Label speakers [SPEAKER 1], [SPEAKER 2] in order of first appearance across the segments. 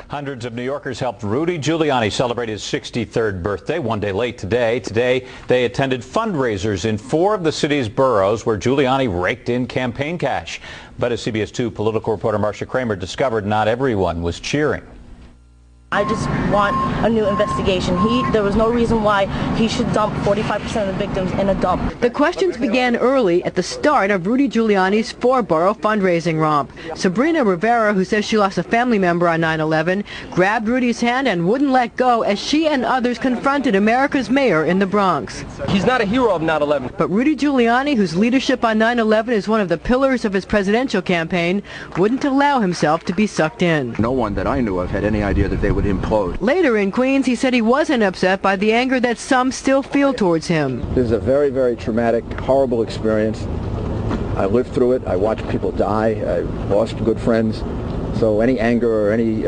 [SPEAKER 1] Hundreds of New Yorkers helped Rudy Giuliani celebrate his 63rd birthday, one day late today. Today, they attended fundraisers in 4 of the city's boroughs where Giuliani raked in campaign cash. But as CBS 2 political reporter Marcia Kramer discovered, not everyone was cheering.
[SPEAKER 2] I just want a new investigation. There was no reason why he should dump 45% of the victims in a dump.
[SPEAKER 3] The questions began early at the start of Rudy Giuliani's 4-borough fundraising romp. Sabrina Rivera, who says she lost a family member on 9/11, grabbed Rudy's hand and wouldn't let go as she and others confronted America's mayor in the Bronx.
[SPEAKER 4] He's not a hero of 9/11.
[SPEAKER 3] But Rudy Giuliani, whose leadership on 9/11 is one of the pillars of his presidential campaign, wouldn't allow himself to be sucked in.
[SPEAKER 5] No one that I knew of had any idea that they would implode.
[SPEAKER 3] Later in Queens, he said he wasn't upset by the anger that some still feel towards him.
[SPEAKER 5] This is a very, very traumatic, horrible experience. I lived through it. I watched people die. I lost good friends. So any anger or any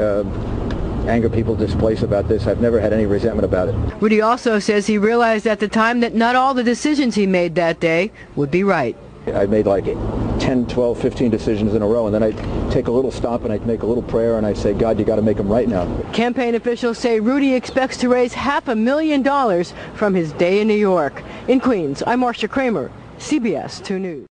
[SPEAKER 5] anger people displace about this, I've never had any resentment about it.
[SPEAKER 3] Rudy also says he realized at the time that not all the decisions he made that day would be right.
[SPEAKER 5] I made like 10, 12, 15 decisions in a row, and then I'd take a little stop and I'd make a little prayer and I'd say, God, you got to make them right now.
[SPEAKER 3] Campaign officials say Rudy expects to raise $500,000 from his day in New York. In Queens, I'm Marcia Kramer, CBS 2 News.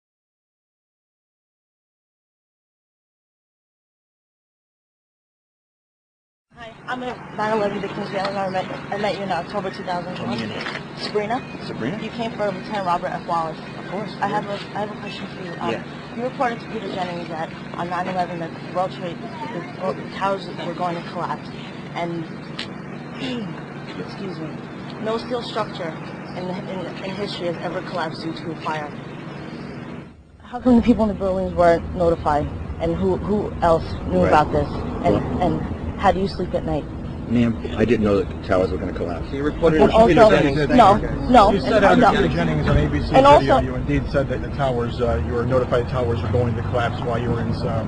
[SPEAKER 2] Hi, I'm a 9/11 victims family member. I met you in October 2001. Sabrina?
[SPEAKER 6] Sabrina?
[SPEAKER 2] You came for Lieutenant Robert F. Wallace. Of course. I have a question for you. You reported to Peter Jennings that on 9/11 that the World Trade, the towers were going to collapse, and excuse me, no steel structure in history has ever collapsed due to a fire. How come the people in the buildings weren't notified, and who else knew about this, and how do you sleep at night?
[SPEAKER 5] Ma'am, I didn't know that the towers were going to collapse.
[SPEAKER 4] He reported
[SPEAKER 2] And
[SPEAKER 4] to Peter
[SPEAKER 2] also,
[SPEAKER 4] Jennings.
[SPEAKER 2] no.
[SPEAKER 7] You said on Peter Jennings on ABC
[SPEAKER 2] And
[SPEAKER 7] video,
[SPEAKER 2] also-
[SPEAKER 7] you indeed said that the towers, you were notified the towers were going to collapse while you were in some,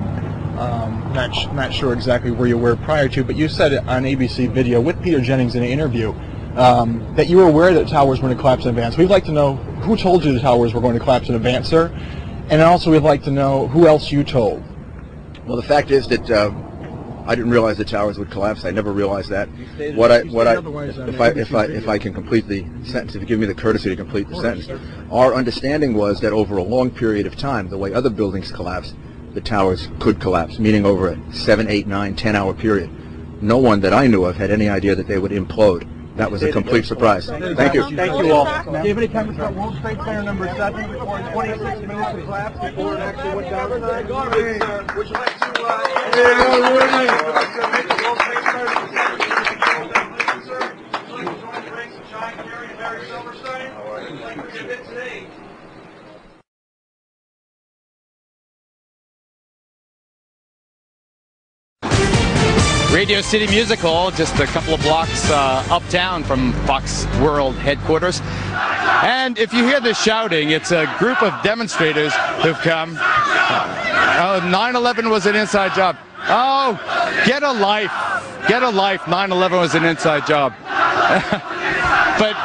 [SPEAKER 7] not sure exactly where you were prior to, but you said it on ABC video with Peter Jennings in an interview that you were aware that towers were going to collapse in advance. We'd like to know who told you the towers were going to collapse in advance, sir, and also we'd like to know who else you told.
[SPEAKER 5] Well, the fact is that I didn't realize the towers would collapse. I never realized that. If I can complete the sentence, if you give me the courtesy to complete the sentence, our understanding was that over a long period of time, the way other buildings collapse, the towers could collapse, meaning over a 7, 8, 9, 10-hour period. No one that I knew of had any idea that they would implode. That was a complete surprise. Thank you.
[SPEAKER 7] Thank you all. Do you have any comments about World Trade Center number 7 before 26 minutes to collapse before it actually went down? Would you like to make the World Trade Center
[SPEAKER 8] Radio City Music Hall, just a couple of blocks uptown from Fox World headquarters. And if you hear the shouting, it's a group of demonstrators who've come. 9/11 was an inside job. Oh, get a life. Get a life. 9/11 was an inside job. But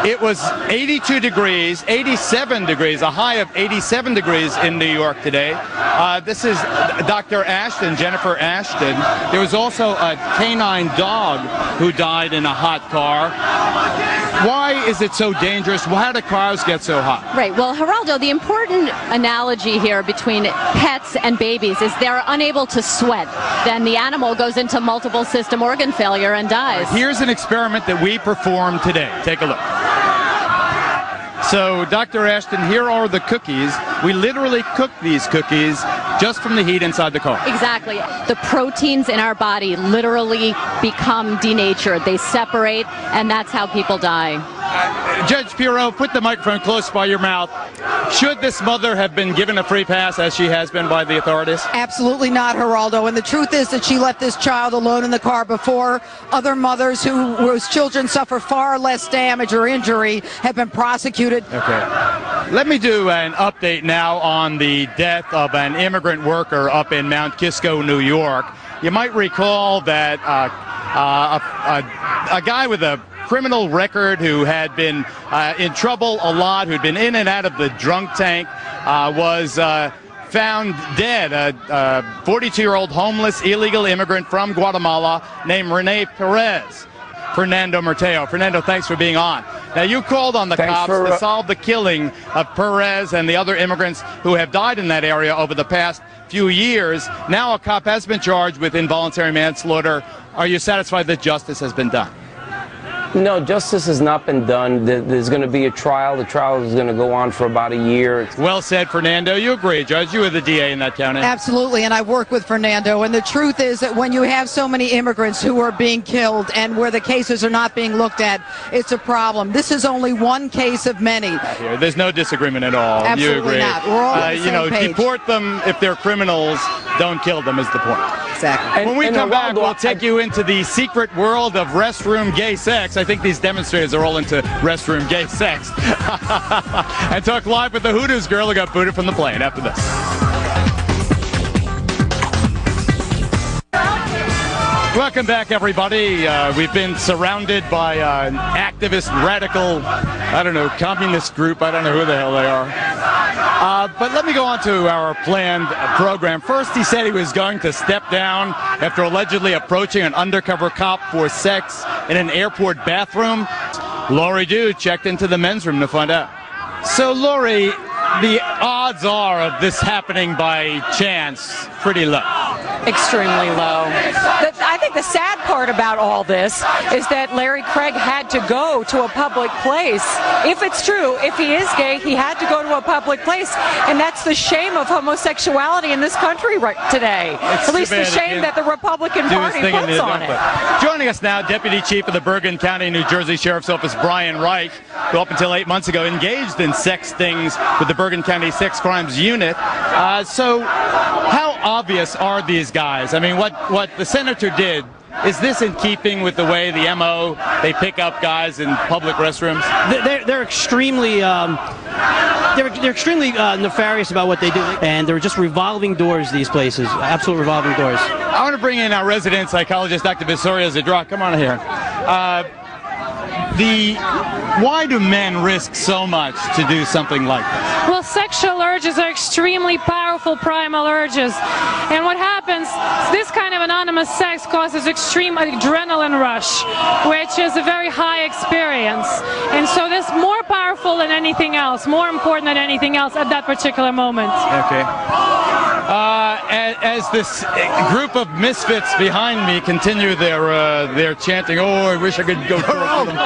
[SPEAKER 8] it was 82 degrees, 87 degrees, a high of 87 degrees in New York today. This is Dr. Ashton, Jennifer Ashton. There was also a canine dog who died in a hot car. Why is it so dangerous? How do cars get so hot?
[SPEAKER 9] Right. Well, Geraldo, the important analogy here between pets and babies is they're unable to sweat. Then the animal goes into multiple system organ failure and dies.
[SPEAKER 8] Here's an experiment that we performed today. Take a look. So, Dr. Ashton, here are the cookies. We literally cook these cookies just from the heat inside the car.
[SPEAKER 9] Exactly. The proteins in our body literally become denatured. They separate, and that's how people die.
[SPEAKER 8] Judge Pirro, put the microphone close by your mouth. Should this mother have been given a free pass, as she has been by the authorities?
[SPEAKER 10] Absolutely not, Geraldo. And the truth is that she left this child alone in the car before other mothers whose children suffer far less damage or injury have been prosecuted.
[SPEAKER 8] Okay. Let me do an update now on the death of an immigrant worker up in Mount Kisco, New York. You might recall that a guy with a criminal record who had been in trouble a lot, who'd been in and out of the drunk tank, was found dead a 42-year-old homeless illegal immigrant from Guatemala named Rene Perez. Fernando Merteo. Fernando, thanks for being on. Now, you called on the cops to solve the killing of Perez and the other immigrants who have died in that area over the past few years. Now a cop has been charged with involuntary manslaughter. Are you satisfied that justice has been done?
[SPEAKER 4] No, justice has not been done. There's going to be a trial. The trial is going to go on for about a year.
[SPEAKER 8] Well said, Fernando. You agree, Judge. You were the DA in that county.
[SPEAKER 10] Absolutely, and I work with Fernando. And the truth is that when you have so many immigrants who are being killed and where the cases are not being looked at, it's a problem. This is only one case of many.
[SPEAKER 8] There's no disagreement at all.
[SPEAKER 10] Absolutely
[SPEAKER 8] you agree.
[SPEAKER 10] not. We're all on the same page.
[SPEAKER 8] Deport them if they're criminals. Don't kill them is the point.
[SPEAKER 10] Exactly.
[SPEAKER 8] When we come back, we'll take you into the secret world of restroom gay sex. I think these demonstrators are all into restroom gay sex. And talk live with the Hooters girl who got booted from the plane after this. Welcome back, everybody. We've been surrounded by an activist, radical, I don't know, communist group. I don't know who the hell they are. But let me go on to our planned program. First, he said he was going to step down after allegedly approaching an undercover cop for sex in an airport bathroom. Lori Dew checked into the men's room to find out. So, Lori, the odds are of this happening by chance pretty low.
[SPEAKER 6] Extremely low. I think the sad part about all this is that Larry Craig had to go to a public place. If it's true, if he is gay, he had to go to a public place. And that's the shame of homosexuality in this country right today. At least the shame that the Republican Party puts on it.
[SPEAKER 8] Joining us now, Deputy Chief of the Bergen County, New Jersey Sheriff's Office, Brian Reich, who up until 8 months ago engaged in sex stings with the Bergen County Sex Crimes Unit. So how obvious are these guys? I mean, what the senator did, is this in keeping with the way the MO, they pick up guys in public restrooms?
[SPEAKER 11] They're extremely they're extremely nefarious about what they do, and they're just revolving doors, these places, absolute revolving doors.
[SPEAKER 8] I want to bring in our resident psychologist, Dr. Visoria Zadra. Come on here. Why do men risk so much to do something like this?
[SPEAKER 12] Well, sexual urges are extremely powerful primal urges. And what happens, this kind of anonymous sex causes extreme adrenaline rush, which is a very high experience. And so this is more powerful than anything else, more important than anything else at that particular moment.
[SPEAKER 8] Okay. As this group of misfits behind me continue their chanting, oh, I wish I could go talk to them.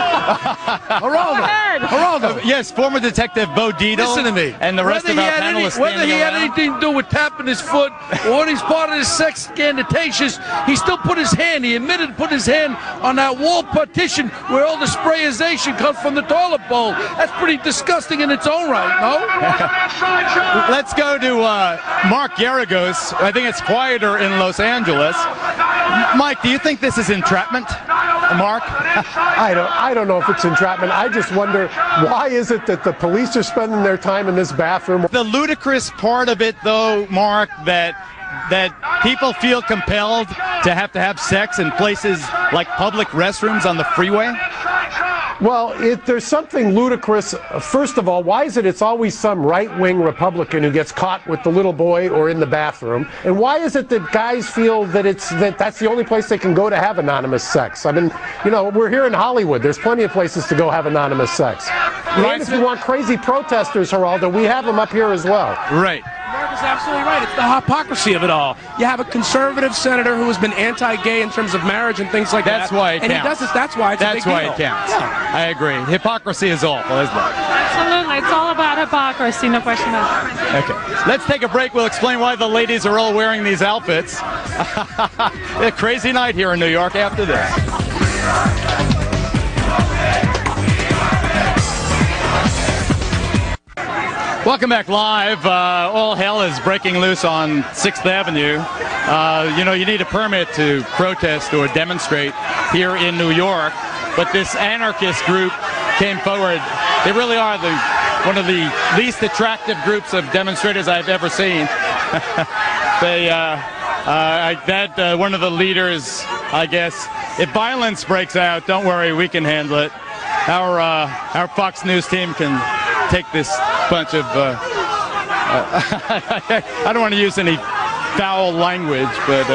[SPEAKER 13] Geraldo.
[SPEAKER 8] Yes, former Detective Bo Dietl.
[SPEAKER 13] Listen to me.
[SPEAKER 8] And the rest of our panelists
[SPEAKER 13] whether he had
[SPEAKER 8] around.
[SPEAKER 13] anything to do with tapping his foot or he's part of his sex scanditations, he still put his hand, he admitted to put his hand on that wall partition where all the sprayization comes from the toilet bowl. That's pretty disgusting in its own right, no?
[SPEAKER 8] Let's go to Mark Garagos. I think it's quieter in Los Angeles. Mike, do you think this is entrapment? Mark?
[SPEAKER 14] I don't know if it's entrapment. I just wonder, why is it that the police are spending their time in this bathroom?
[SPEAKER 8] The ludicrous part of it, though, Mark, that people feel compelled to have sex in places like public restrooms on the freeway?
[SPEAKER 14] Well, there's something ludicrous. First of all, why is it it's always some right-wing Republican who gets caught with the little boy or in the bathroom? And why is it that guys feel that that's the only place they can go to have anonymous sex? I mean, you know, we're here in Hollywood. There's plenty of places to go have anonymous sex. And if you want crazy protesters, Geraldo, we have them up here as well.
[SPEAKER 8] Right.
[SPEAKER 15] Mark is absolutely right. It's the hypocrisy of it all. You have a conservative senator who has been anti-gay in terms of marriage and things like
[SPEAKER 8] That's
[SPEAKER 15] that.
[SPEAKER 8] Why it
[SPEAKER 15] and
[SPEAKER 8] counts.
[SPEAKER 15] he does this. That's why it's a big deal.
[SPEAKER 8] That's why it counts.
[SPEAKER 15] Yeah.
[SPEAKER 8] I agree. Hypocrisy is awful, isn't it?
[SPEAKER 12] Absolutely. It's all about hypocrisy, no question about it.
[SPEAKER 8] Okay. Let's take a break. We'll explain why the ladies are all wearing these outfits. A crazy night here in New York after this. Welcome back live. All hell is breaking loose on 6th Avenue. You know, you need a permit to protest or demonstrate here in New York. But this anarchist group came forward. They really are one of the least attractive groups of demonstrators I've ever seen. One of the leaders, I guess, if violence breaks out, don't worry, we can handle it. Our Fox News team can take this bunch of I don't want to use any foul language, but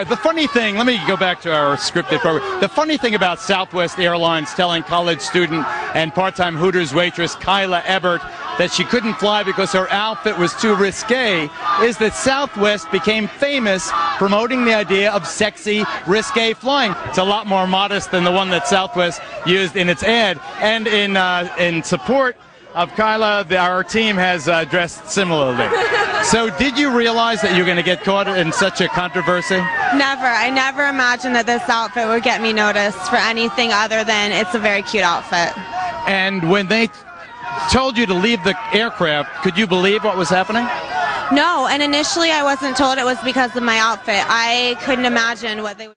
[SPEAKER 8] the funny thing, let me go back to our scripted program. The funny thing about Southwest Airlines telling college student and part-time Hooters waitress Kyla Ebert that she couldn't fly because her outfit was too risque is that Southwest became famous promoting the idea of sexy, risque flying. It's a lot more modest than the one that Southwest used in its ad. And in support of Kyla, our team has dressed similarly. So did you realize that you're going to get caught in such a controversy?
[SPEAKER 16] Never. I never imagined that this outfit would get me noticed for anything other than it's a very cute outfit.
[SPEAKER 8] And when they told you to leave the aircraft, could you believe what was happening?
[SPEAKER 16] No, and initially I wasn't told it was because of my outfit. I couldn't imagine what they would